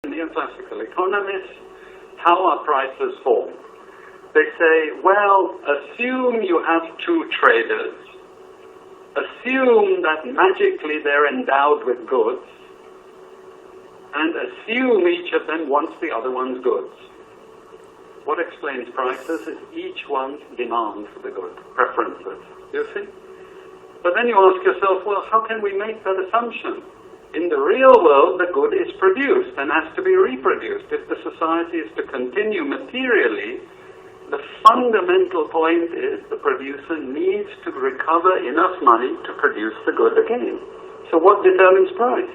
Neoclassical economists, how are prices formed? They say, well, assume you have two traders. Assume that magically they're endowed with goods, and assume each of them wants the other one's goods. What explains prices is each one's demand for the good, preferences, you see? But then you ask yourself, well, how can we make that assumption? In the real world, the good is produced and has to be reproduced. If the society is to continue materially, the fundamental point is the producer needs to recover enough money to produce the good again. So what determines price?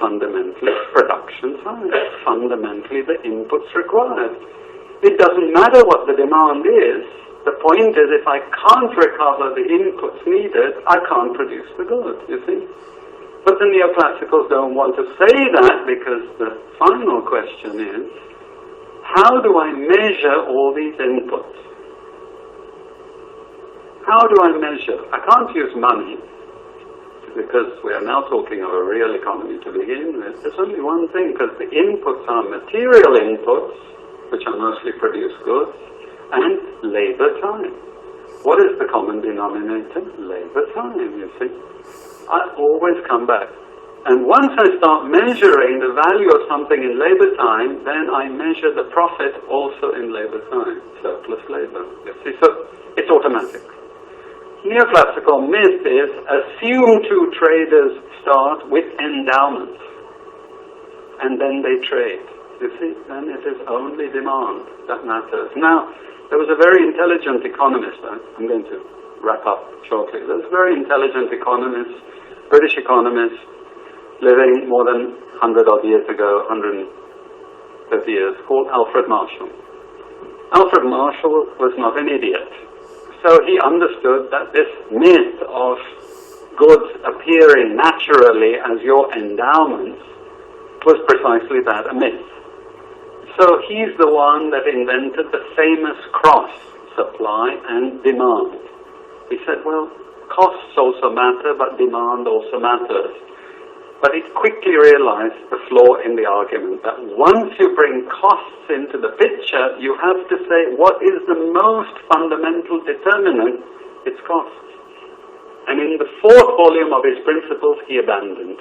Fundamentally, production side. Fundamentally, the inputs required. It doesn't matter what the demand is. The point is, if I can't recover the inputs needed, I can't produce the good, you see? But the neoclassicals don't want to say that, because the final question is, how do I measure all these inputs? How do I measure? I can't use money, because we are now talking of a real economy to begin with. There's only one thing, because the inputs are material inputs, which are mostly produced goods, and labor time. What is the common denominator? Labor time, you see. I always come back. And once I start measuring the value of something in labor time, then I measure the profit also in labor time, surplus labor. You see, so it's automatic. Neoclassical myth is, assume two traders start with endowments, and then they trade. You see, then it is only demand that matters. Now, there was a very intelligent economist, I'm going to wrap up shortly. There was a very intelligent economist, British economist, living more than 100 odd years ago, 130 years, called Alfred Marshall. Alfred Marshall was not an idiot. So he understood that this myth of goods appearing naturally as your endowments was precisely that, a myth. So he's the one that invented the famous cross, supply and demand. He said, well, costs also matter, but demand also matters. But he quickly realized the flaw in the argument, that once you bring costs into the picture, you have to say, what is the most fundamental determinant? It's costs. And in the fourth volume of his principles, he abandoned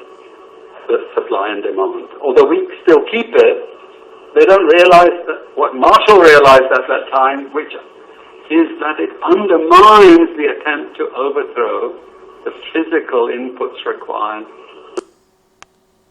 the supply and demand. Although we still keep it, they don't realize that what Marshall realized at that time, which is that it undermines the attempt to overthrow the physical inputs required